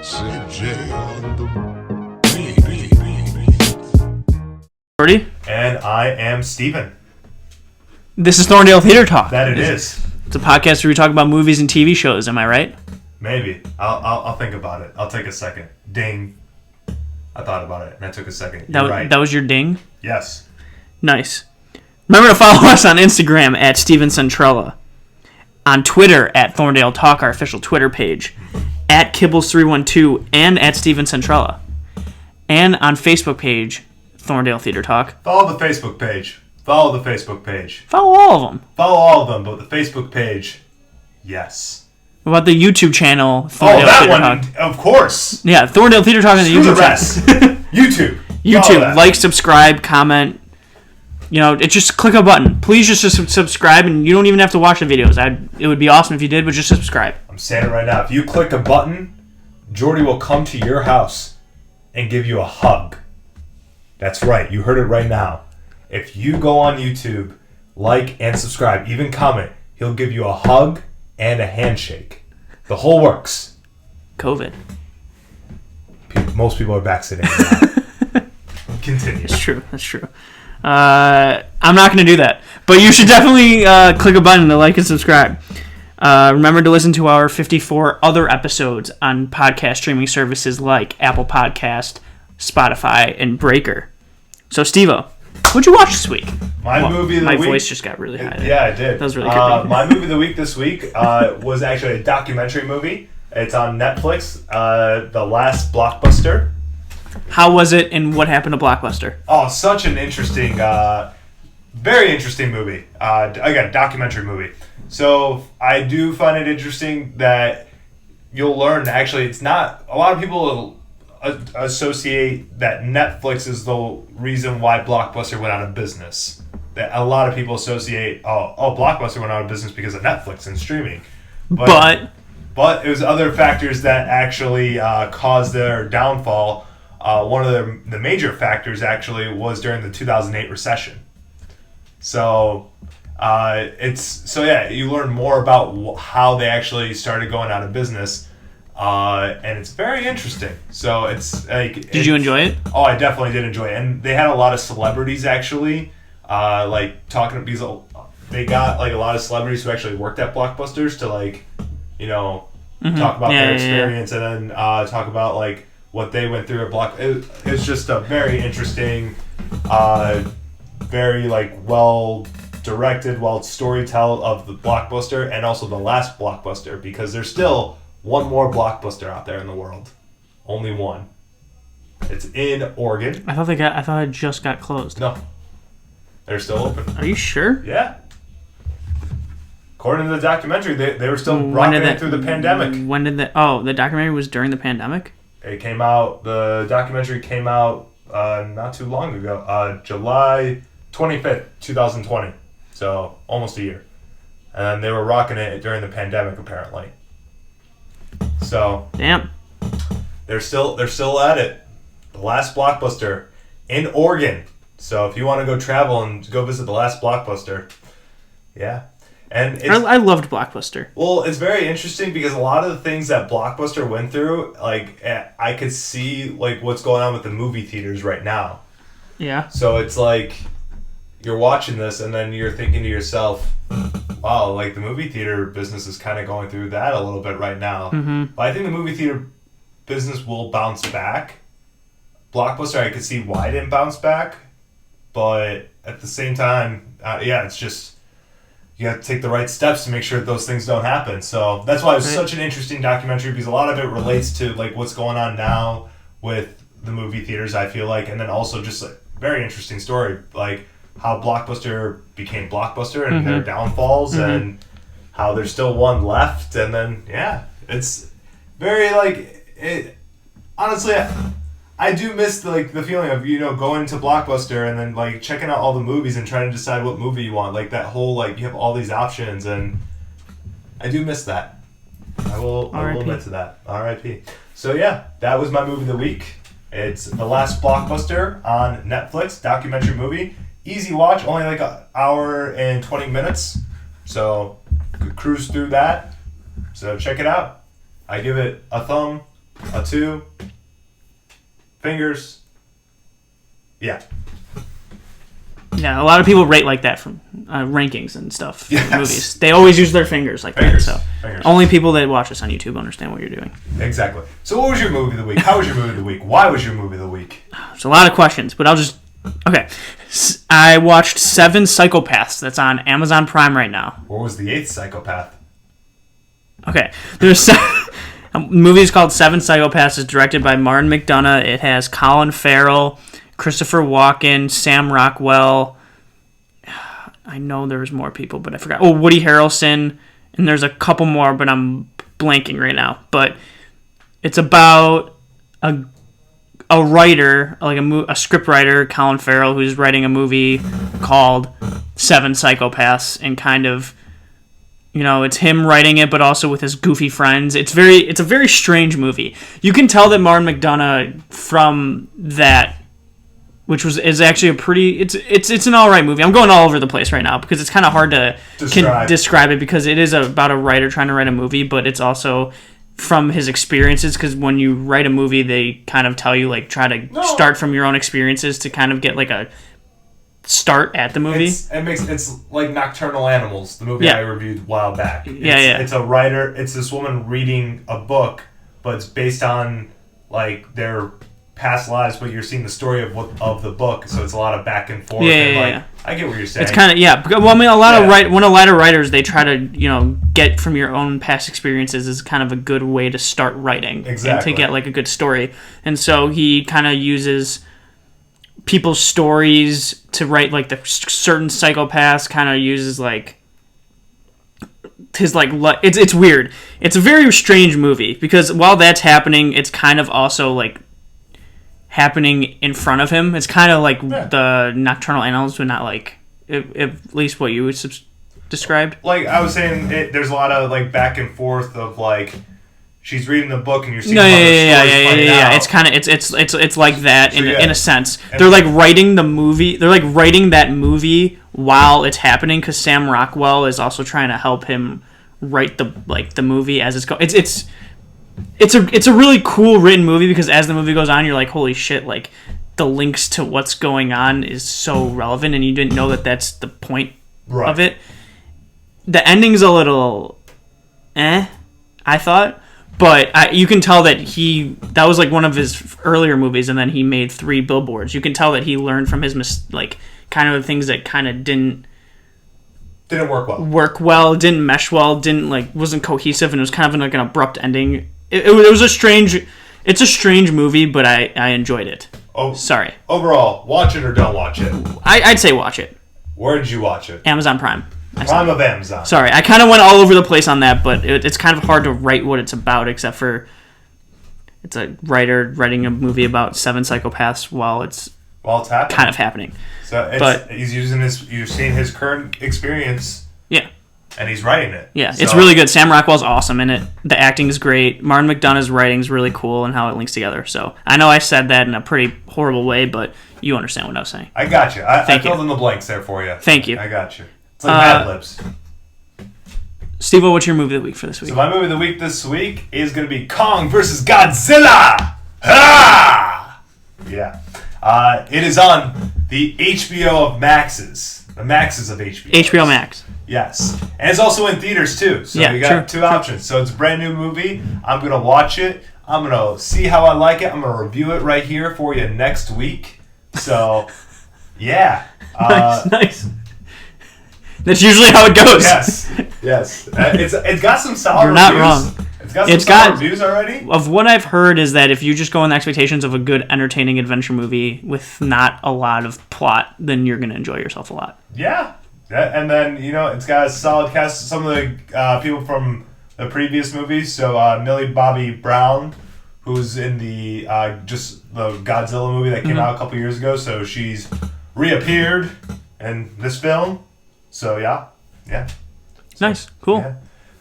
CJ on the Ready? And I am Steven. This is Thorndale Theater Talk. That it is. It's a podcast where we talk about movies and TV shows. Am I right? Maybe. I'll think about it. I'll take a second. Ding. I thought about it, and I took a second. You're right. That was your ding? Yes. Nice. Remember to follow us on Instagram at Steven Centrella. On Twitter at Thorndale Talk, our official Twitter page. At Kibbles312 and at Steven Centrella. And on Facebook page, Thorndale Theater Talk. Follow the Facebook page. Follow the Facebook page. Follow all of them. Follow all of them, but the Facebook page, yes. What about the YouTube channel, Thorndale that Theater one, Talk? of course. Yeah, Thorndale Theater Talk on the Screw YouTube the rest. channel. YouTube. YouTube. Like, subscribe, comment. You know, it just click a button. Please just subscribe, and you don't even have to watch the videos. It would be awesome if you did, but just subscribe. I'm saying it right now. If you click a button, Jordy will come to your house and give you a hug. That's right. You heard it right now. If you go on YouTube, like and subscribe, even comment, he'll give you a hug and a handshake. The whole works. COVID. Most people are vaccinated now. Continue. That's true. I'm not going to do that. But you should definitely click a button to like and subscribe. Remember to listen to our 54 other episodes on podcast streaming services like Apple Podcast, Spotify, and Breaker. So, Steve-O, what'd you watch this week? My movie of the week... My voice just got really high there. Yeah, it did. That was really good. My movie of the week this week was actually a documentary movie. It's on Netflix, The Last Blockbuster. How was it, and what happened to Blockbuster? Oh, such an interesting, very interesting movie. Again, documentary movie. So I do find it interesting that you'll learn, actually, it's not, a lot of people associate that Netflix is the reason why Blockbuster went out of business. That a lot of people associate, Blockbuster went out of business because of Netflix and streaming. But it was other factors that actually caused their downfall. One of the major factors actually was during the 2008 recession. So you learn more about how they actually started going out of business, and it's very interesting. So it's like. Did you enjoy it? Oh, I definitely did enjoy it, and they had a lot of celebrities actually, talking because they got like a lot of celebrities who actually worked at Blockbusters to talk about their experience and then talk about like what they went through at It's just a very interesting, very well directed, storytell of the Blockbuster and also the last Blockbuster, because there's still one more Blockbuster out there in the world. Only one. It's in Oregon. I thought it just got closed. No. They're still open. Are you sure? Yeah. According to the documentary, they were still rocking it through the pandemic. When did the documentary was during the pandemic? The documentary came out not too long ago, July 25th, 2020. So almost a year. And they were rocking it during the pandemic, apparently. So damn. They're still at it. The Last Blockbuster in Oregon. So if you want to go travel and go visit the Last Blockbuster, yeah. And I loved Blockbuster. Well, it's very interesting because a lot of the things that Blockbuster went through, like I could see like what's going on with the movie theaters right now. Yeah. So it's like you're watching this and then you're thinking to yourself, wow, like the movie theater business is kind of going through that a little bit right now. Mm-hmm. But I think the movie theater business will bounce back. Blockbuster, I could see why it didn't bounce back. But at the same time, it's just you have to take the right steps to make sure that those things don't happen. So that's why it was such an interesting documentary, because a lot of it relates to like what's going on now with the movie theaters, I feel like, and then also just a very interesting story, like how Blockbuster became Blockbuster and their downfalls and how there's still one left. And then, it's very honestly, I do miss the feeling of, going to Blockbuster and then checking out all the movies and trying to decide what movie you want. Like that whole, you have all these options, and I do miss that. I will admit to that. R.I.P. So that was my movie of the week. It's The Last Blockbuster on Netflix, documentary movie. Easy watch, only an hour and 20 minutes. So cruise through that. So check it out. I give it a thumb a 2, fingers. Yeah. Yeah, a lot of people rate like that from rankings and stuff. Yes. For movies. They always use their fingers like Fingers. that. So Fingers. only people that watch us on YouTube understand what you're doing. Exactly. So what was your movie of the week? How was your movie of the week? Why was your movie of the week? There's a lot of questions, but I'll just... Okay. I watched 7 Psychopaths. That's on Amazon Prime right now. What was the 8th psychopath? Okay. There's... A movie is called 7 Psychopaths. It's directed by Martin McDonagh. It has Colin Farrell, Christopher Walken, Sam Rockwell. I know there was more people, but I forgot. Oh, Woody Harrelson. And there's a couple more, but I'm blanking right now. But it's about a writer, like a script writer, Colin Farrell, who's writing a movie called 7 Psychopaths, and kind of, you know, it's him writing it, but also with his goofy friends. It's a very strange movie. You can tell that Martin McDonagh from that, which is actually a pretty. It's an all right movie. I'm going all over the place right now because it's kind of hard to describe it, because it is about a writer trying to write a movie, but it's also from his experiences, because when you write a movie, they kind of tell you, like, try to start from your own experiences to kind of get like a start at the movie. It's like Nocturnal Animals, the movie I reviewed a while back. It's a writer. It's this woman reading a book, but it's based on like their past lives, but you're seeing the story of the book, so it's a lot of back and forth. I get what you're saying. It's kind of well, I mean, a lot of writers, they try to, you know, get from your own past experiences is kind of a good way to start writing and to get like a good story. And so he kind of uses people's stories to write, like, the certain psychopaths, kind of uses like his like it's weird. It's a very strange movie because while that's happening, it's kind of also like happening in front of him. It's kind of like the Nocturnal Animals, but not like at least what you would described. Like I was saying, there's a lot of like back and forth of like she's reading the book and you're seeing how the story's playing out. It's kind of it's like that in a sense. They're like writing the movie. They're like writing that movie while it's happening, because Sam Rockwell is also trying to help him write the movie as it's going. It's a really cool written movie, because as the movie goes on, you're like, holy shit, like the links to what's going on is so relevant, and you didn't know that that's the point of it. The ending's a little I thought, but you can tell that that was like one of his earlier movies, and then he made 3 Billboards. You can tell that he learned from his kind of the things that kind of didn't work well, didn't mesh well, wasn't cohesive, and it was kind of like an abrupt ending. It was a strange movie, but I enjoyed it. Oh, sorry. Overall, watch it or don't watch it? I'd say watch it. Where did you watch it? Amazon Prime. Prime of Amazon. Sorry, I kind of went all over the place on that, but it's kind of hard to write what it's about, except for it's a writer writing a movie about 7 psychopaths while it's happening. Kind of happening. So he's you're seeing his current experience. Yeah. And he's writing it. Yeah, it's really good. Sam Rockwell's awesome in it. The acting is great. Martin McDonagh's writing is really cool and how it links together. So I know I said that in a pretty horrible way, but you understand what I was saying. I got you. I filled in the blanks there for you. Thank you. I got you. It's like Mad Libs. Steve-O, what's your movie of the week for this week? So my movie of the week this week is going to be Kong vs. Godzilla! Ha! Yeah. It is on the HBO of Maxes. The Maxes of HBO. HBO Max. Yes. And it's also in theaters, too. So we got 2 options. So it's a brand new movie. I'm going to watch it. I'm going to see how I like it. I'm going to review it right here for you next week. So, yeah. Nice. That's usually how it goes. Yes. It's got some solid You're not wrong. It's got some solid reviews already. Of what I've heard is that if you just go in the expectations of a good, entertaining adventure movie with not a lot of plot, then you're going to enjoy yourself a lot. Yeah. And then, it's got a solid cast. Some of the people from the previous movies. So, Millie Bobby Brown, who's in the Godzilla movie that came out a couple years ago. So, she's reappeared in this film. So, yeah. Nice. Cool. Yeah.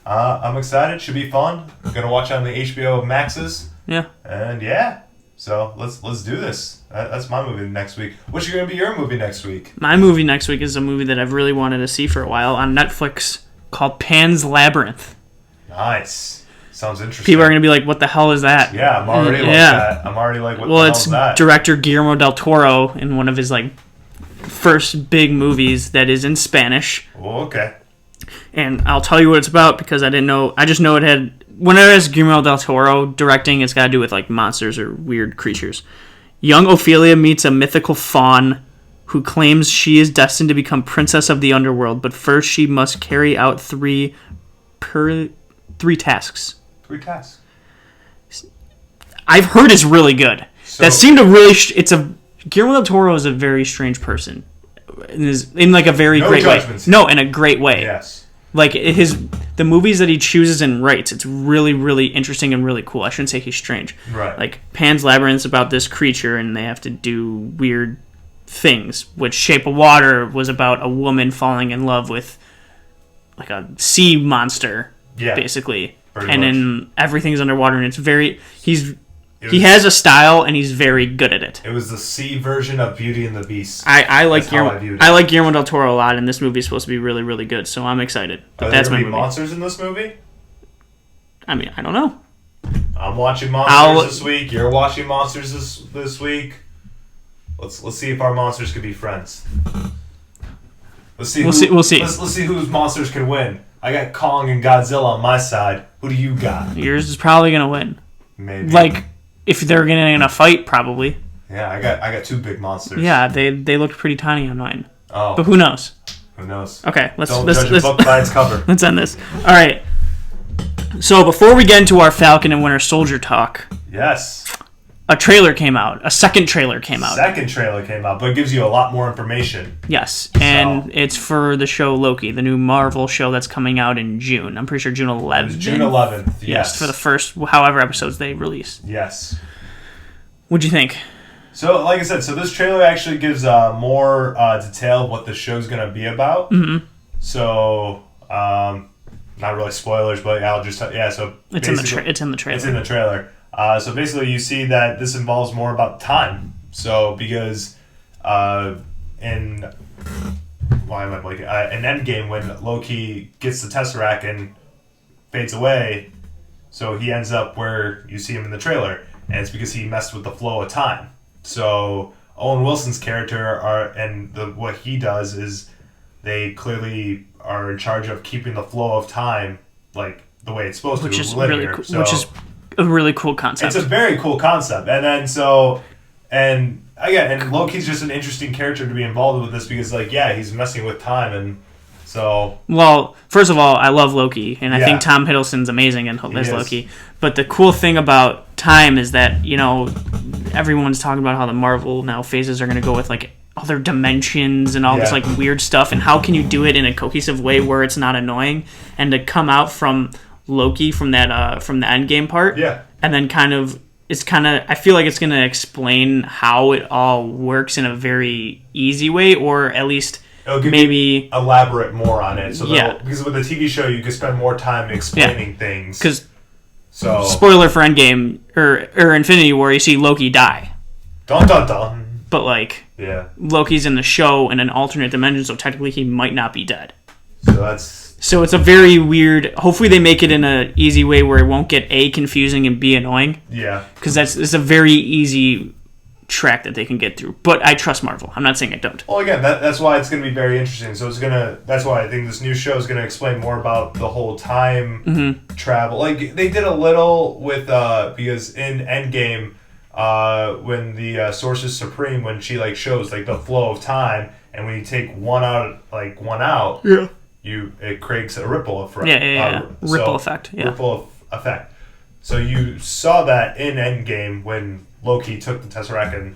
I'm excited. Should be fun. I'm going to watch it on the HBO Maxes. Yeah. And, so let's do this. That's my movie next week. What's going to be your movie next week? My movie next week is a movie that I've really wanted to see for a while on Netflix called Pan's Labyrinth. Nice. Sounds interesting. People are going to be like, what the hell is that? Yeah, I'm already like that. I'm already like, what the hell is that? Well, it's director Guillermo del Toro in one of his like first big movies that is in Spanish. Oh, okay. And I'll tell you what it's about because I didn't know. I just know it had. Whenever it's Guillermo del Toro directing, it's got to do with like monsters or weird creatures. Young Ophelia meets a mythical faun who claims she is destined to become princess of the underworld, but first she must carry out three tasks. 3 tasks. I've heard it's really good. So, that seemed to really. Guillermo del Toro is a very strange person, in like a very great way. No, in a great way. Yes. Like the movies that he chooses and writes, it's really, really interesting and really cool. I shouldn't say he's strange. Right. Like Pan's Labyrinth's about this creature and they have to do weird things. Which Shape of Water was about a woman falling in love with like a sea monster, basically. And then everything's underwater and it's very he has a style and he's very good at it. It was the sea version of Beauty and the Beast. I like Guillermo del Toro a lot, and this movie is supposed to be really, really good, so I'm excited. But that's my movie. Monsters in this movie? I mean, I don't know. I'm watching Monsters this week. You're watching Monsters this week. Let's see if our monsters can be friends. We'll see. Let's see whose monsters can win. I got Kong and Godzilla on my side. Who do you got? Yours is probably gonna win. Maybe. Like, if they're getting in a fight, probably. Yeah, I got 2 big monsters. Yeah, they looked pretty tiny on mine. Oh. But who knows? Who knows? Okay, let's judge a book by its cover. Let's end this. All right. So before we get into our Falcon and Winter Soldier talk, yes, a trailer came out. A second trailer came out. But it gives you a lot more information. Yes, and it's for the show Loki, the new Marvel show that's coming out in June. I'm pretty sure June 11th. June 11th, yes. Yes, for the first however episodes they release. Yes. What'd you think? So, like I said, this trailer actually gives more detail of what the show's going to be about. Mm-hmm. So, not really spoilers, but I'll just... so it's in the trailer. It's in the trailer. So basically, you see that this involves more about time. So because in Endgame, when Loki gets the Tesseract and fades away, so he ends up where you see him in the trailer, and it's because he messed with the flow of time. So Owen Wilson's character what he does is they clearly are in charge of keeping the flow of time like the way it's supposed to, which is really cool. So, which is a really cool concept. It's a very cool concept. And then and Loki's just an interesting character to be involved with this because he's messing with time and so. Well, first of all, I love Loki and I think Tom Hiddleston's amazing as Loki. But the cool thing about time is that, everyone's talking about how the Marvel now phases are going to go with other dimensions and all this weird stuff, and how can you do it in a cohesive way where it's not annoying, and to come out from Loki from that from the Endgame part, and then I feel like it's going to explain how it all works in a very easy way, or at least maybe elaborate more on it. So because with a TV show you can spend more time explaining things. Because spoiler for Endgame or Infinity War, you see Loki die. Dun dun dun. But Loki's in the show in an alternate dimension, so technically he might not be dead. So it's a very weird. Hopefully they make it in an easy way where it won't get confusing and B annoying. Yeah. Because it's a very easy track that they can get through. But I trust Marvel. I'm not saying I don't. Well, again, that's why it's going to be very interesting. So that's why I think this new show is going to explain more about the whole time travel. They did a little with because in Endgame. When the Sorceress Supreme, when she shows the flow of time, and when you take one out, it creates a ripple effect. Ripple effect. Yeah. Ripple effect. So you saw that in Endgame when Loki took the Tesseract, and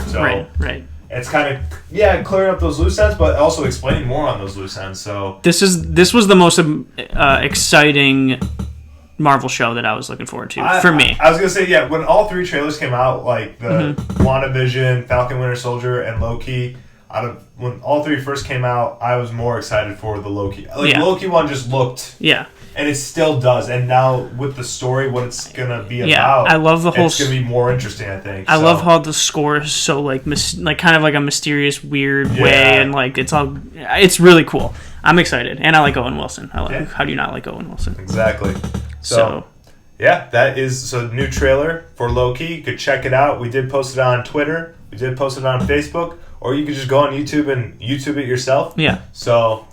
so right. It's kind of clearing up those loose ends, but also explaining more on those loose ends. So this was the most exciting Marvel show that I was looking forward to for me. I was gonna say when all 3 trailers came out, the WandaVision, Falcon, Winter Soldier, and Loki. When all 3 first came out, I was more excited for the Loki. Loki one just looked, and it still does. And now with the story, what it's gonna be about, I love the whole. It's gonna be more interesting, I think. I love how the score is so kind of like a mysterious, weird way, and it's really cool. I'm excited, and I like Owen Wilson. How do you not like Owen Wilson? Exactly. So yeah, that is so new trailer for Loki. You could check it out. We did post it on Twitter. We did post it on Facebook. Or you could just go on YouTube and YouTube it yourself. Yeah. So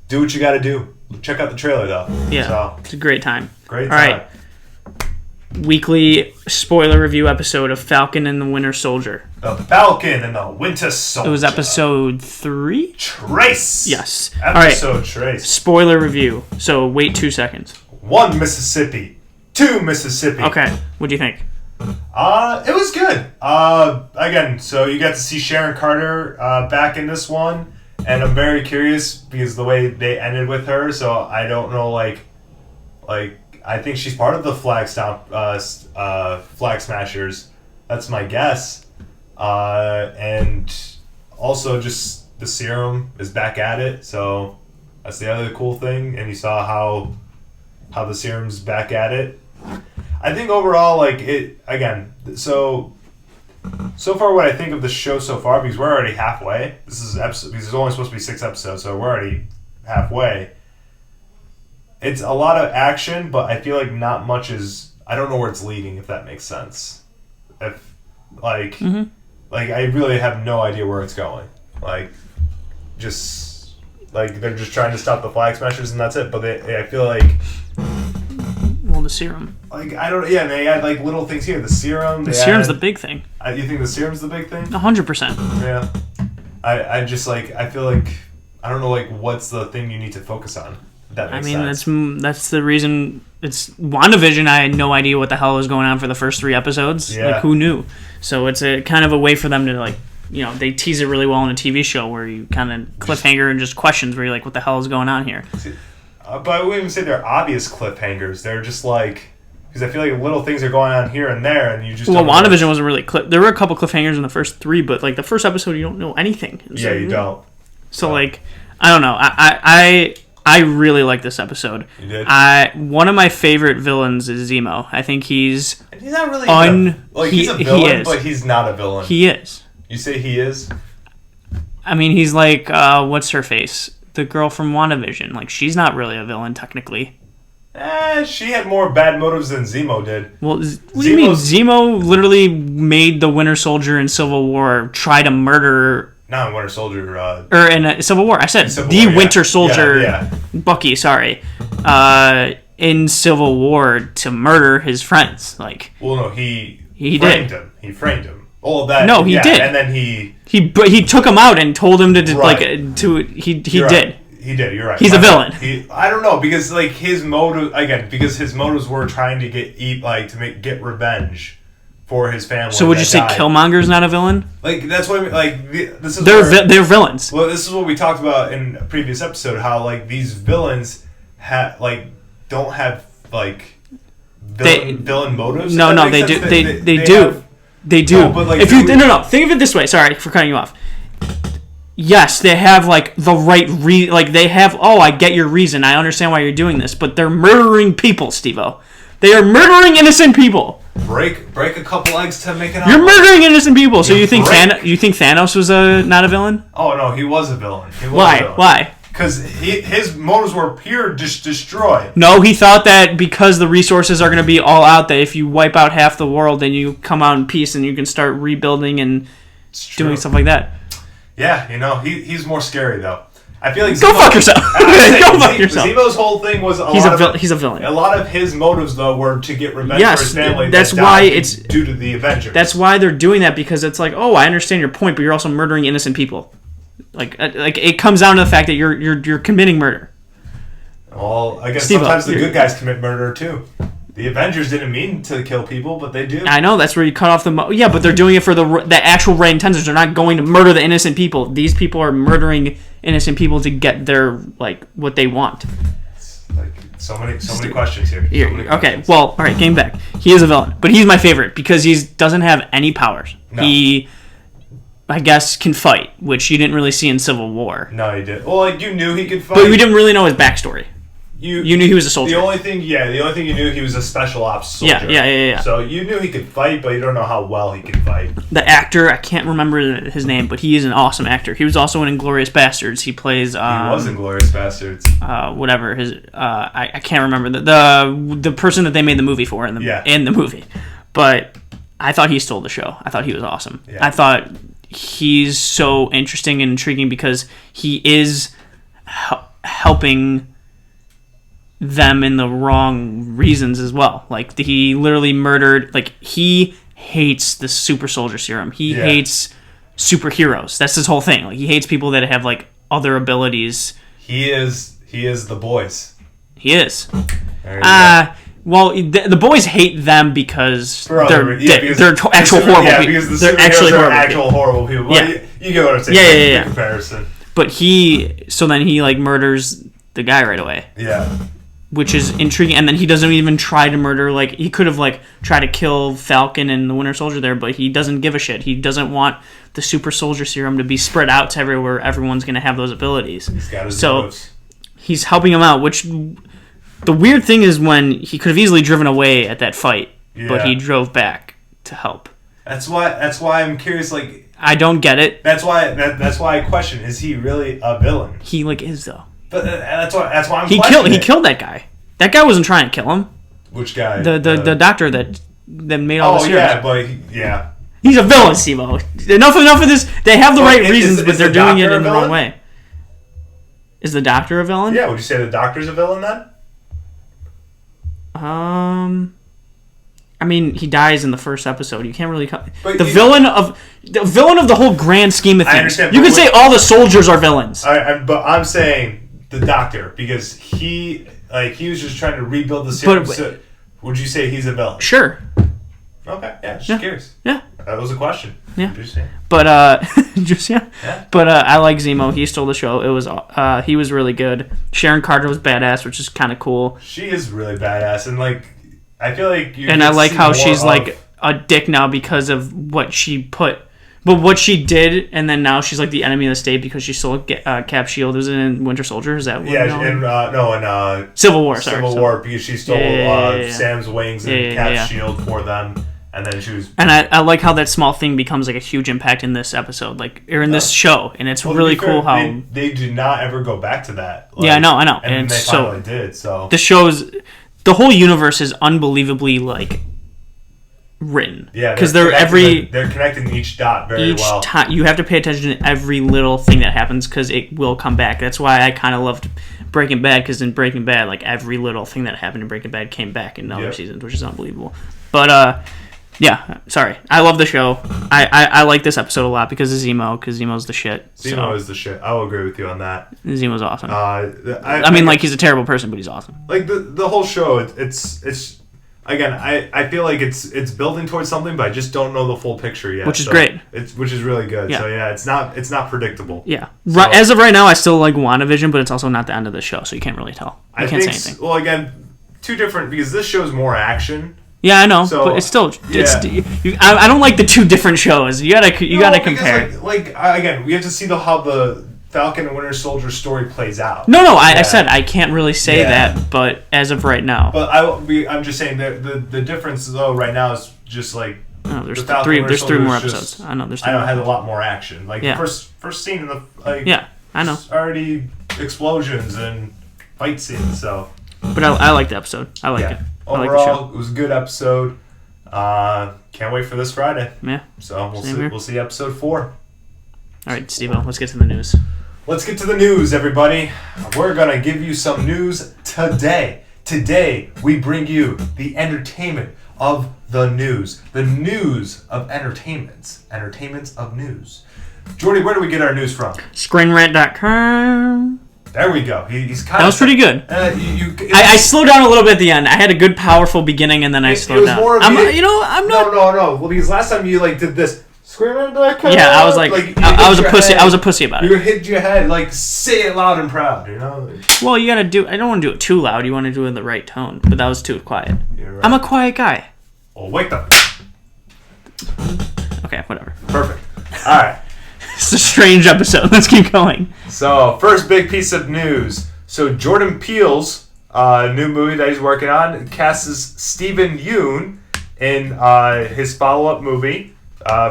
do what you got to do. Check out the trailer, though. Yeah. So, it's a great time. Great All time. right. Weekly spoiler review episode of Falcon and the Winter Soldier. The Falcon and the Winter Soldier. It was episode 3? Trace. Yes. Episode All right. Trace. Spoiler review. So wait 2 seconds. 1 Mississippi. 2 Mississippi. Okay. What do you think? It was good. Again, so you got to see Sharon Carter back in this one, and I'm very curious because the way they ended with her. So I don't know, like I think she's part of the Flag Smashers. That's my guess. And also just the serum is back at it. So that's the other cool thing. And you saw how the serum's back at it. I think overall, like, it, again, so far what I think of the show so far, because we're already halfway. This is episode, because there's only supposed to be 6 episodes, so we're already halfway. It's a lot of action, but I feel like not much is, I don't know where it's leading, if that makes sense. If, like, like, I really have no idea where it's going. Like, just, like, they're just trying to stop the Flag Smashers and that's it, but I feel like... Well, the serum. Like, I don't... Yeah, they had, like, little things here. The serum... The serum's the big thing. You think the serum's the big thing? 100%. Yeah. I just, like... I feel like... I don't know, like, what's the thing you need to focus on? If that makes sense. That's the reason... It's... WandaVision, I had no idea what the hell was going on for the first 3 episodes. Yeah. Like, who knew? So it's a kind of a way for them to, like... You know, they tease it really well in a TV show where you kind of cliffhanger and just questions where you're like, what the hell is going on here? But I wouldn't even say they're obvious cliffhangers. They're just like... Because I feel like little things are going on here and there, and you just... Well, WandaVision wasn't really... There were a couple cliffhangers in the first 3, but, like, the first episode, you don't know anything. Yeah, you don't. So, like, I don't know. I really like this episode. You did? One of my favorite villains is Zemo. I think he's... He's not really... he's a villain, he is. But he's not a villain. He is. You say he is? I mean, he's like... what's her face? The girl from WandaVision. Like, she's not really a villain, technically. She had more bad motives than Zemo did. Well, what do you mean? Zemo literally made the Winter Soldier in Civil War try to murder... Not in Winter Soldier. Or in Civil War. I said the Winter Soldier. Yeah. Bucky, sorry. In Civil War to murder his friends. Like. Well, no, he framed him. He framed him. All that. No, he did. And then he took him out and told him to right. He You're did. Right. He did. You're right. He's a villain. I don't know because like his motive because his motives were trying to get revenge for his family. So would you say Killmonger's not a villain? Like that's what this is. They're villains. Well, this is what we talked about in a previous episode. How like these villains don't have like villain motives. No, they do. They do. They do. No, but, like, if you no, think of it this way. Sorry for cutting you off. Yes, they have like the right they have. Oh, I get your reason. I understand why you're doing this, but they're murdering people, Steve-O. They are murdering innocent people. Break a couple eggs to make it. You're murdering innocent people. So you think Thanos was not a villain? Oh no, he was a villain. Why? Because his motives were pure destroy. No, he thought that because the resources are going to be all out, that if you wipe out half the world, then you come out in peace and you can start rebuilding and doing stuff like that. Yeah, he's more scary though. I feel like go fuck yourself. Go fuck yourself. Zemo's whole thing was he's a villain. A lot of his motives though were to get revenge for his family. That's why it's due to the Avengers. That's why they're doing that because it's like, oh, I understand your point, but you're also murdering innocent people. Like it comes down to the fact that you're committing murder. Well, I guess sometimes the good guys commit murder too. The Avengers didn't mean to kill people, but they do. I know, that's where you cut off yeah, but they're doing it for the actual right intentions. They're not going to murder the innocent people. These people are murdering innocent people to get their what they want. It's like so many questions here. Okay, well, all right, game back. He is a villain, but he's my favorite because he doesn't have any powers. No. He, I guess, can fight, which you didn't really see in Civil War. No, he did. Well, you knew he could fight, but we didn't really know his backstory. You knew he was a soldier. The only thing you knew, he was a special ops soldier. Yeah. So you knew he could fight, but you don't know how well he could fight. The actor, I can't remember his name, but he is an awesome actor. He was also in Inglourious Bastards. He plays. He was in Inglourious Bastards. Whatever his. I can't remember the person that they made the movie for in the movie, but I thought he stole the show. I thought he was awesome. Yeah. I thought he's so interesting and intriguing because he is helping them in the wrong reasons as well. Like, he literally murdered, like, he hates the super soldier serum. He hates superheroes. That's his whole thing. Like, he hates people that have, like, other abilities. He is the boys. He is. Well, the boys hate them because they're actual horrible people. Because they're actually horrible people. Well, Yeah. You get what I'm saying. Yeah. Comparison. But then he, like, murders the guy right away. Yeah. Which is intriguing, and then he doesn't even try to murder. Like, he could have, like, tried to kill Falcon and the Winter Soldier there, but he doesn't give a shit. He doesn't want the super soldier serum to be spread out to everywhere. Everyone's gonna have those abilities. He's got his moves. He's helping him out. Which the weird thing is, when he could have easily driven away at that fight, but he drove back to help. That's why I'm curious. Like, I don't get it. That's why I question: is he really a villain? He is though. But that's why I'm questioning. He killed that guy. That guy wasn't trying to kill him. Which guy? The doctor that made all the serum. Oh yeah, He's a villain, Steve-O. Enough of this. They have the right reasons, but they're doing it in the wrong way. Is the doctor a villain? Yeah. Would you say the doctor's a villain then? I mean, he dies in the first episode. You can't really the villain of the whole grand scheme of things. I understand. You could say all the soldiers are villains. But I'm saying the doctor, because he was just trying to rebuild the serum. So would you say he's a villain? Sure. Okay. Yeah. Just curious. Yeah. That was a question. Yeah. But But I like Zemo. He stole the show. It was he was really good. Sharon Carter was badass, which is kind of cool. She is really badass, and like I feel like you. And I like how she's like a dick now because of what she put. But what she did, and then now she's like the enemy of the state because she stole Cap Shield. Was it in Winter Soldier? Is that what? Yeah, in Civil War. Civil War, because she stole Sam's wings and Cap's shield for them, and then she was. And I like how that small thing becomes like a huge impact in this episode, like or in this show, and it's really cool how they do not ever go back to that. Like, I know, and they finally did. So the whole universe is unbelievably like written. Yeah, because they're connecting each dot very well. You have to pay attention to every little thing that happens because it will come back. That's why I kind of loved Breaking Bad, because in Breaking Bad, like every little thing that happened in Breaking Bad came back in other seasons, which is unbelievable. But yeah, sorry, I love the show. I like this episode a lot because of Zemo, because Zemo's the shit. Zemo is the shit. I will agree with you on that. Zemo's awesome. I mean, like, he's a terrible person, but he's awesome. Like the whole show, it's. Again, I feel like it's building towards something, but I just don't know the full picture yet. Which is great. Which is really good. Yeah. So yeah, it's not predictable. Yeah. So, as of right now, I still like WandaVision, but it's also not the end of the show, so you can't really tell. You can't say anything. Well, again, two different, because this show's more action. Yeah, I know, so, but it's still. I don't like the two different shows. You gotta compare. Like again, we have to see how the Falcon and Winter Soldier story plays out. No, I said I can't really say that, but as of right now. But I'm just saying that the difference though right now is just like there's three more episodes. I know there's. I know it had a lot more action. Like first scene in the I know. Already explosions and fight scenes. So. But I like the episode. I like it. Overall, it was a good episode. Can't wait for this Friday. Yeah. So we'll see episode 4. All right, Steve-O, let's get to the news. Let's get to the news, everybody. We're going to give you some news today. Today, we bring you the entertainment of the news. The news of entertainments. Entertainments of news. Jordy, where do we get our news from? ScreenRant.com. There we go. He's kind of... That was pretty good. I slowed down a little bit at the end. I had a good, powerful beginning, and then I slowed down. I'm not... No. Well, because last time you did this... ScreenRant.com. Yeah, I was like I was a pussy. I was a pussy about it. You hit your head, say it loud and proud, you know? Well, you gotta do... I don't want to do it too loud. You want to do it in the right tone. But that was too quiet. You're right. I'm a quiet guy. Oh, wake up. Okay, whatever. Perfect. All right. It's a strange episode. Let's keep going. So, first big piece of news. So, Jordan Peele's new movie that he's working on. It casts Steven Yeun in his follow-up movie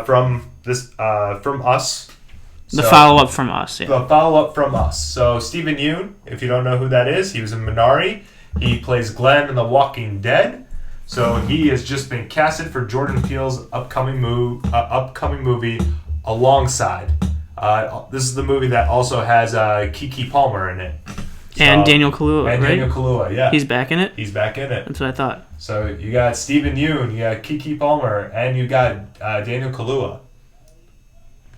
from Us. The follow-up from Us, yeah. The follow-up from Us. So Steven Yeun, if you don't know who that is, he was in Minari. He plays Glenn in The Walking Dead. So he has just been casted for Jordan Peele's upcoming movie alongside. This is the movie that also has Keke Palmer in it. And Daniel Kaluuya, and right? Daniel Kaluuya, yeah. He's back in it? He's back in it. That's what I thought. So you got Steven Yeun, you got Keke Palmer, and you got Daniel Kaluuya.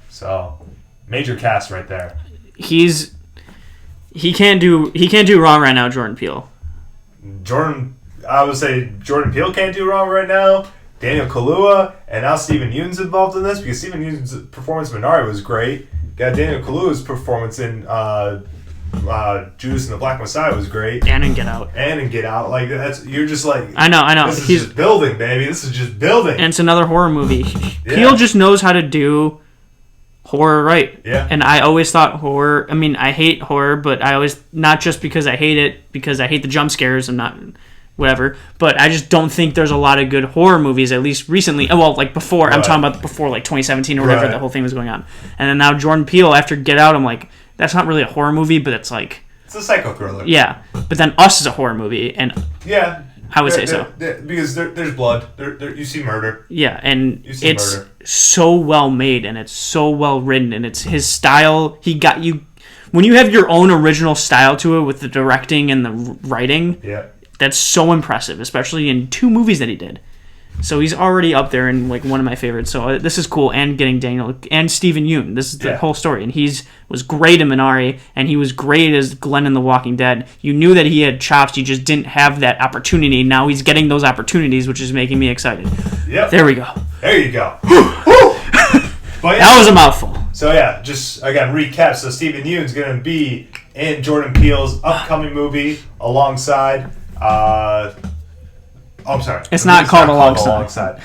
So major cast right there. He can't do wrong right now, Jordan Peele. I would say Jordan Peele can't do wrong right now. Daniel Kaluuya, and now Steven Yeun's involved in this because Steven Yeun's performance in Minari was great. Got Daniel Kaluuya's performance in Judas and the Black Messiah was great. And in Get Out. Like you're just like I know. This is just building, baby. This is just building. And it's another horror movie. Yeah. Peele just knows how to do horror right. Yeah. And I always thought horror. I mean, I hate horror, but I always not just because I hate it, because I hate the jump scares and not whatever. But I just don't think there's a lot of good horror movies, at least recently. Well, like before, I'm talking about before like 2017 or whatever the whole thing was going on. And then now Jordan Peele, after Get Out, I'm like, that's not really a horror movie, but it's like it's a psycho thriller. Yeah, but then Us is a horror movie, and yeah, I would say so because there's blood. You see murder. Yeah, and it's so well made, and it's so well written, and it's his style. He got you when you have your own original style to it with the directing and the writing. Yeah, that's so impressive, especially in 2 movies that he did. So he's already up there in like one of my favorites. So this is cool, and getting Daniel and Steven Yeun. This is the whole story, and was great in Minari, and he was great as Glenn in The Walking Dead. You knew that he had chops. He just didn't have that opportunity. Now he's getting those opportunities, which is making me excited. Yep. There we go. There you go. But that was a mouthful. So yeah, just again recap. So Steven Yeun's gonna be in Jordan Peele's upcoming movie alongside. I'm sorry. It's not called Alongside.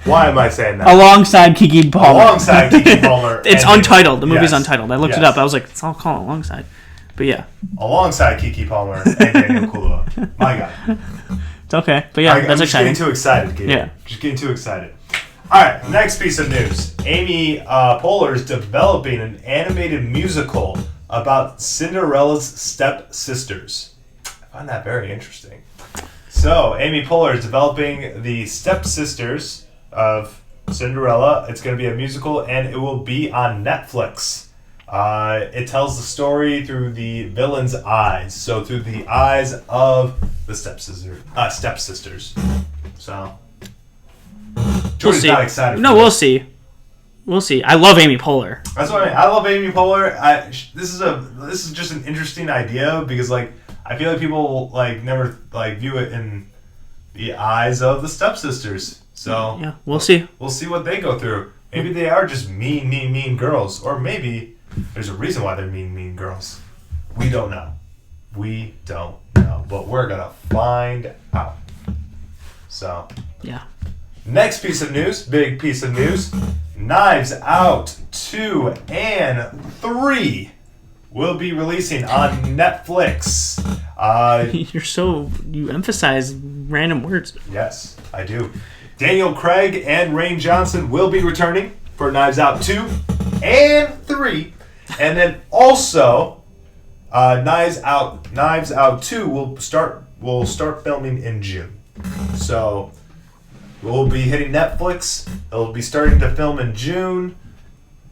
Why am I saying that? Alongside Keke Palmer. Alongside Keke Palmer. It's untitled. The movie's untitled. I looked it up. I was like, it's all called Alongside. But yeah. Alongside Keke Palmer and Daniel Kaluuya. My God. It's okay. But yeah, that's exciting. I'm just getting too excited, Gabe. Yeah. Just getting too excited. Alright, next piece of news. Amy Poehler is developing an animated musical about Cinderella's stepsisters. I find that very interesting. So, Amy Poehler is developing the stepsisters of Cinderella. It's going to be a musical, and it will be on Netflix. It tells the story through the villain's eyes. So, through the eyes of the stepsisters. So, Jordy's not excited. No, we'll see. We'll see. I love Amy Poehler. That's what I mean. I love Amy Poehler. This is just an interesting idea because I feel like people never view it in the eyes of the stepsisters. So yeah, we'll see. We'll see what they go through. Maybe they are just mean girls, or maybe there's a reason why they're mean girls. We don't know. But we're gonna find out. So yeah. Next piece of news, big piece of news. Knives Out 2 and 3 will be releasing on Netflix. You emphasize random words. Yes, I do. Daniel Craig and Rian Johnson will be returning for Knives Out 2 and 3. And then also, Knives Out 2 will start filming in June. So we'll be hitting Netflix. It'll be starting to film in June.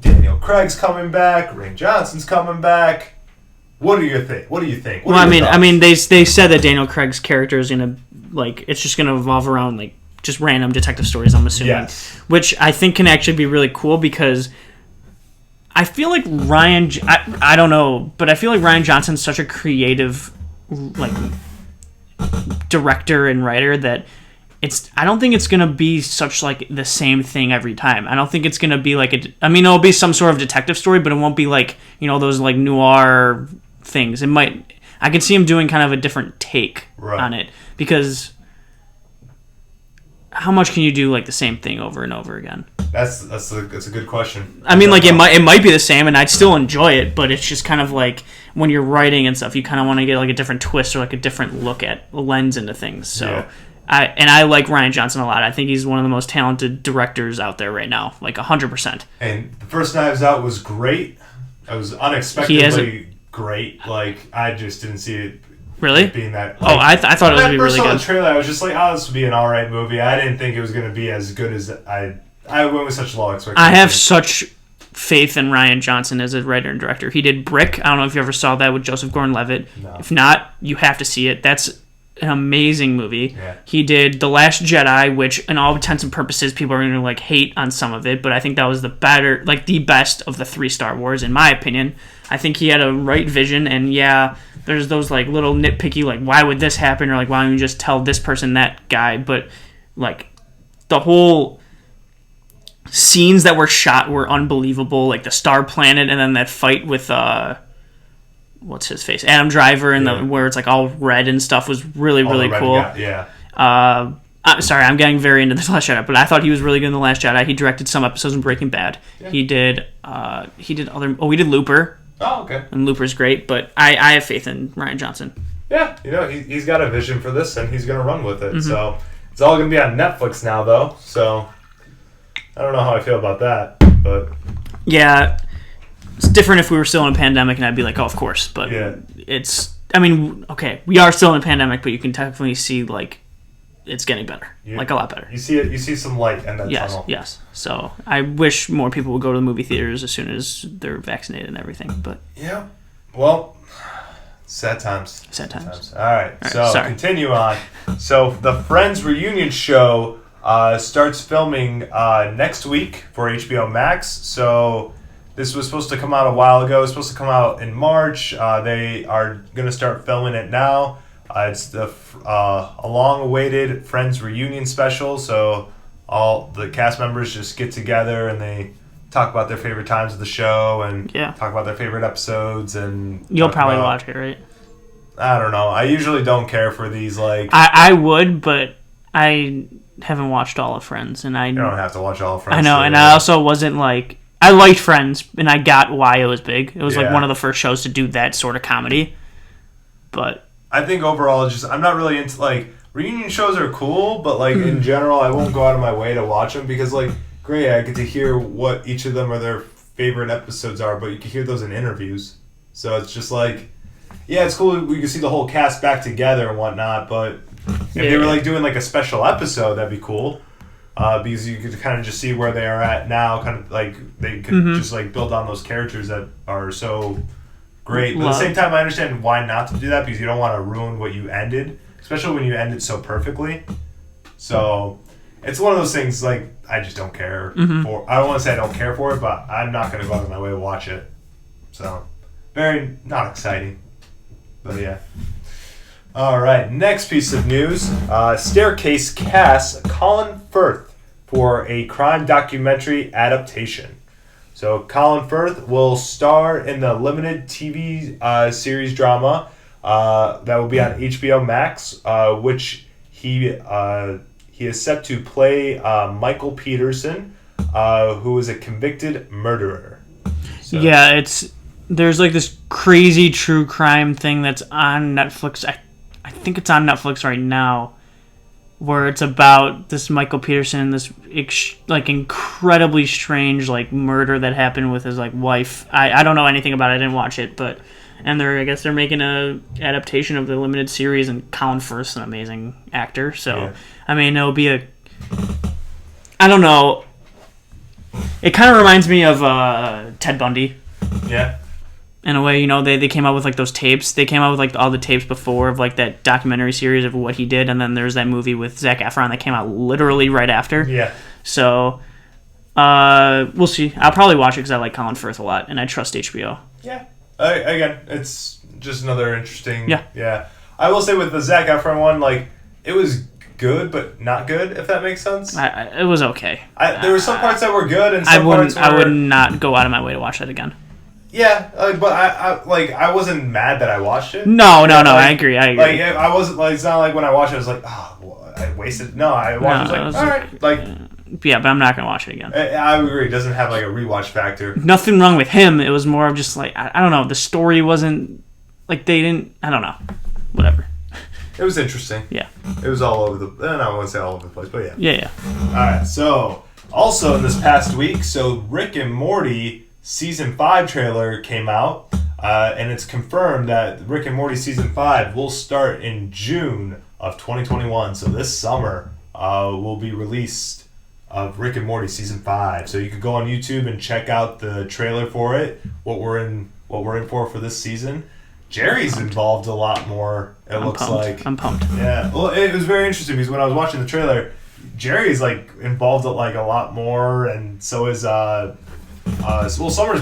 Daniel Craig's coming back. Rian Johnson's coming back. What do you think? Well, I mean, they said that Daniel Craig's character is gonna it's just gonna evolve around just random detective stories. I'm assuming, yes. Which I think can actually be really cool because I feel like I don't know, but I feel like Rian Johnson's such a creative director and writer that I don't think it's gonna be such the same thing every time. I don't think it's gonna be it'll be some sort of detective story, but it won't be those noir things. I could see him doing kind of a different take on it because how much can you do like the same thing over and over again? That's a good question. I mean, like it might be the same, and I'd still enjoy it, but it's just kind of like when you're writing and stuff, you kind of want to get like a different twist or like a different look at lens into things. So, Yeah. I like Rian Johnson a lot. I think he's one of the most talented directors out there right now, like 100%. And the first Knives Out was great. It was unexpectedly great. Like I just didn't see it. Really? Being that. Like, I thought it was gonna be really good. When I good. first saw the trailer, I was just like, "Oh, this would be an alright movie." I didn't think it was gonna be as good as I went with such low expectations. I have such faith in Rian Johnson as a writer and director. He did Brick. I don't know if you ever saw that with Joseph Gordon-Levitt. No. If not, you have to see it. That's an amazing movie. Yeah. He did The Last Jedi, which, in all intents and purposes, people are going to like hate on some of it, but I think that was the best of the 3 Star Wars, in my opinion. I think he had a right vision, and yeah, there's those like little nitpicky, like why would this happen, or like why don't you just tell this person that guy? But like the whole scenes that were shot were unbelievable, like the Star Planet, and then that fight with what's his face, Adam Driver, and where it's like all red and stuff was really cool. Sorry, I'm getting very into The Last Jedi, but I thought he was really good in The Last Jedi. He directed some episodes in Breaking Bad. Yeah. He did we did Looper. Oh, okay. And Looper's great, but I have faith in Rian Johnson. Yeah, he's got a vision for this, and he's going to run with it. Mm-hmm. So it's all going to be on Netflix now, though. So I don't know how I feel about that, but yeah, it's different if we were still in a pandemic, and I'd be like, oh, of course. But it's, I mean, okay, we are still in a pandemic, but you can definitely see like it's getting better, like a lot better. You see it. You see some light in that tunnel. Yes. So I wish more people would go to the movie theaters as soon as they're vaccinated and everything. But yeah, well, sad times. All right. So continue on. So the Friends reunion show starts filming next week for HBO Max. So this was supposed to come out a while ago. It was supposed to come out in March. They are going to start filming it now. It's the a long-awaited Friends reunion special, so all the cast members just get together and they talk about their favorite times of the show and talk about their favorite episodes. And you'll probably watch it, right? I don't know. I usually don't care for these. Like I would, but I haven't watched all of Friends, and you don't have to watch all of Friends. I know, and I also wasn't like I liked Friends, and I got why it was big. It was like one of the first shows to do that sort of comedy, but. I think overall, I'm not really into, like, reunion shows are cool, but, like, in general, I won't go out of my way to watch them because, like, great, I get to hear what each of them or their favorite episodes are, but you can hear those in interviews. So it's just like, yeah, it's cool we can see the whole cast back together and whatnot, but if they were, like, doing, like, a special episode, that'd be cool. Because you could kind of just see where they are at now, kind of, like, they could just, like, build on those characters that are so... great, but at the same time, I understand why not to do that because you don't want to ruin what you ended, especially when you ended so perfectly. So it's one of those things like I just don't care for. I don't want to say I don't care for it, but I'm not going to go out of my way to watch it. So very not exciting, but yeah. All right, next piece of news: Staircase casts Colin Firth for a crime documentary adaptation. So Colin Firth will star in the limited TV series drama that will be on HBO Max, which he is set to play Michael Peterson, who is a convicted murderer. So. Yeah, there's like this crazy true crime thing that's on Netflix. I think it's on Netflix right now, where it's about this Michael Peterson, this like incredibly strange like murder that happened with his like wife. I don't know anything about it. I didn't watch it, but I guess they're making a adaptation of the limited series, and Colin Firth's an amazing actor. So I mean, it'll be I don't know. It kind of reminds me of Ted Bundy. Yeah. In a way, they came out with like those tapes. They came out with like all the tapes before of like that documentary series of what he did, and then there's that movie with Zac Efron that came out literally right after. Yeah. So, we'll see. I'll probably watch it because I like Colin Firth a lot, and I trust HBO. Yeah. Again, it's just another interesting. Yeah. Yeah. I will say with the Zac Efron one, like it was good, but not good. If that makes sense. It was okay. There were some parts that were good, and some parts were. I would not go out of my way to watch that again. Yeah, but I wasn't mad that I watched it. No, I agree. Like I wasn't like it's not like when I watched it I was like, oh, I wasted. No, I watched. No, It was like, all right, like. Yeah, but I'm not gonna watch it again. I agree. It doesn't have like a rewatch factor. Nothing wrong with him. It was more of just like I don't know. The story wasn't like they didn't. I don't know. Whatever. It was interesting. Yeah. It was all over the. I won't say all over the place, but yeah. Yeah. All right. So also in this past week, Rick and Morty season 5 trailer came out, and it's confirmed that Rick and Morty season 5 will start in June of 2021. So this summer will be released of Rick and Morty season 5. So you could go on YouTube and check out the trailer for it. What we're in for this season. Jerry's involved a lot more. I'm pumped. Yeah. Well, it was very interesting because when I was watching the trailer, Jerry's like involved a lot more, and so is Summer's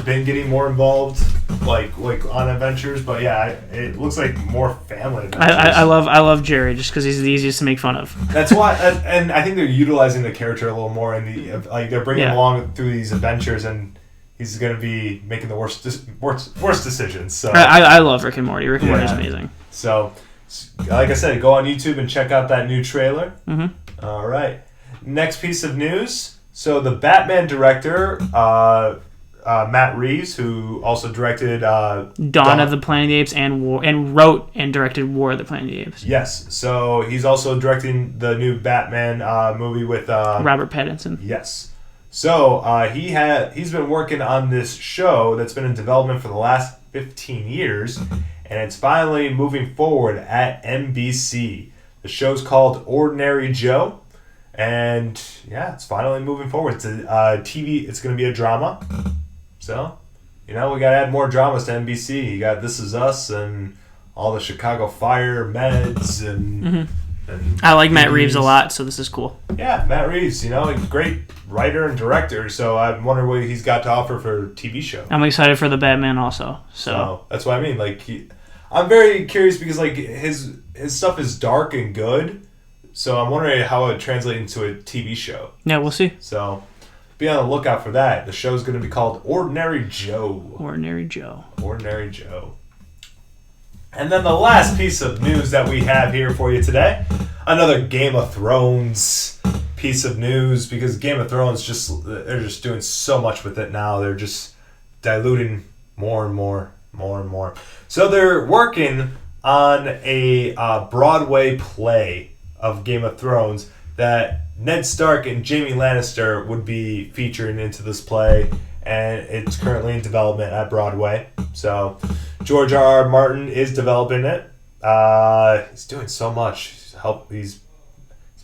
been getting more involved, like on adventures. But yeah, it looks like more family adventures. I love Jerry just because he's the easiest to make fun of. That's why, and I think they're utilizing the character a little more in the they're bringing him along through these adventures, and he's going to be making the worst decisions. So I love Rick and Morty. Rick and Morty is amazing. So, like I said, go on YouTube and check out that new trailer. Mm-hmm. All right. Next piece of news. So the Batman director, Matt Reeves, who also directed Dawn of the Planet of the Apes and wrote and directed War of the Planet of the Apes. Yes. So he's also directing the new Batman movie with Robert Pattinson. Yes. So he's been working on this show that's been in development for the last 15 years, and it's finally moving forward at NBC. The show's called Ordinary Joe. And yeah, it's finally moving forward. It's a TV. It's going to be a drama. So, we got to add more dramas to NBC. You got This Is Us and all the Chicago Fire meds and. Mm-hmm. And I like Matt Reeves a lot, so this is cool. Yeah, Matt Reeves. A great writer and director. So I wonder what he's got to offer for a TV show. I'm excited for the Batman also. So that's what I mean. I'm very curious because his stuff is dark and good. So I'm wondering how it would translate into a TV show. Yeah, we'll see. So be on the lookout for that. The show's going to be called Ordinary Joe. Ordinary Joe. Ordinary Joe. And then the last piece of news that we have here for you today, another Game of Thrones piece of news, because Game of Thrones they're just doing so much with it now. They're just diluting more and more. So they're working on a Broadway play of Game of Thrones that Ned Stark and Jaime Lannister would be featuring into this play, and it's currently in development at Broadway. So George R.R. Martin is developing it. He's doing so much. He's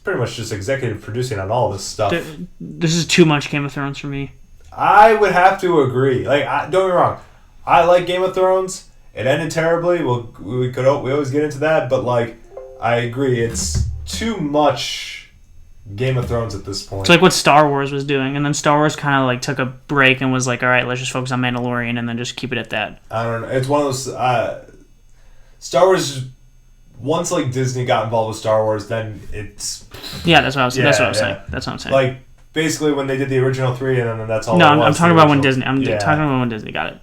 pretty much just executive producing on all this stuff. This is too much Game of Thrones for me. I would have to agree. Don't get me wrong. I like Game of Thrones. It ended terribly. We always get into that, but I agree. It's too much Game of Thrones at this point. It's like what Star Wars was doing, and then Star Wars kind of took a break and was like, all right, let's just focus on Mandalorian and then just keep it at that. I don't know. It's one of those Star Wars. Once Disney got involved with Star Wars, then it's that's what I was saying. That's what I'm saying. Basically when they did the original 3, and then that's all. No, I'm talking about when Disney. I'm talking about when Disney got it.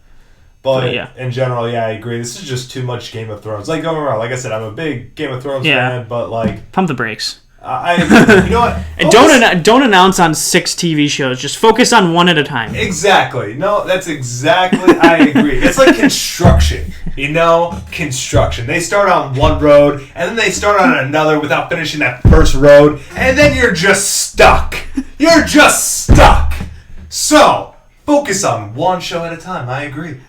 But in general, I agree. This is just too much Game of Thrones. Don't get me wrong. Like I said, I'm a big Game of Thrones fan, but pump the brakes. I you know what? And don't announce on 6 TV shows. Just focus on one at a time. Exactly. No, that's exactly. I agree. It's like construction. Construction. They start on one road, and then they start on another without finishing that first road, and then you're just stuck. You're just stuck. So focus on one show at a time. I agree.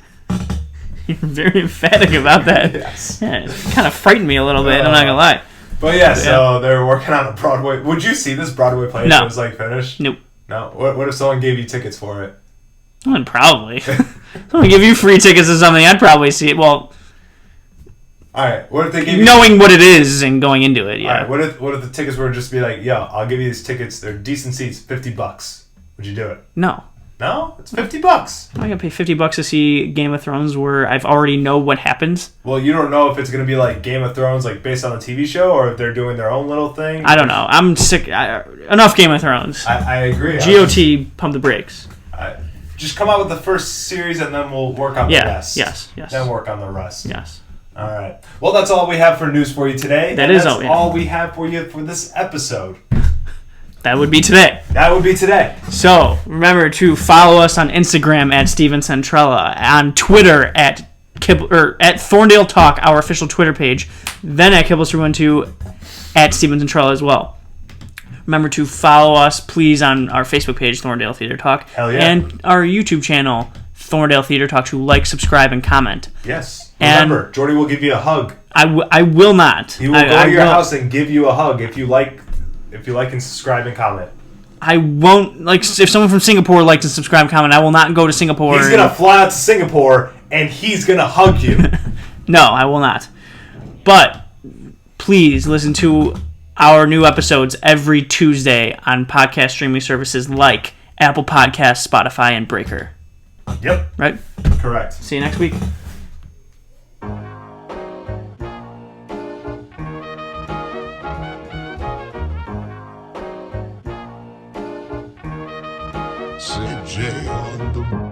You're very emphatic about that. Yes. Yeah, it kind of frightened me a little bit. I'm not gonna lie. But so they're working on a Broadway. Would you see this Broadway play if it was finished? Nope. No. What if someone gave you tickets for it? Probably. Someone give you free tickets or something, I'd probably see it. Well. All right. What if they gave you knowing what it is and going into it? Yeah. All right. What if the tickets were just be I'll give you these tickets. They're decent seats, $50. Would you do it? No. No, it's $50. I'm not gonna pay $50 to see Game of Thrones where I've already know what happens. Well, you don't know if it's gonna be Game of Thrones, based on the TV show, or if they're doing their own little thing. I don't know. I'm sick. Enough Game of Thrones. I agree. GOT, pump the brakes. Just come out with the first series, and then we'll work on the rest. Yes. Then work on the rest. Yes. All right. Well, that's all we have for news for you today. That's all we have for you for this episode. That would be today. That would be today. So, remember to follow us on Instagram at Steven Centrella, on Twitter at Thorndale Talk, our official Twitter page, then at Kibbles312 at Steven Centrella as well. Remember to follow us, please, on our Facebook page, Thorndale Theater Talk. Hell yeah. And our YouTube channel, Thorndale Theater Talk, to like, subscribe, and comment. Yes. And remember, Jordy will give you a hug. I will not. He will go to your house and give you a hug if you like and subscribe and comment. I won't, if someone from Singapore likes to subscribe and comment, I will not go to Singapore. He's going to fly out to Singapore, and he's going to hug you. No, I will not. But please listen to our new episodes every Tuesday on podcast streaming services like Apple Podcasts, Spotify, and Breaker. Yep. Right? Correct. See you next week. CJ on the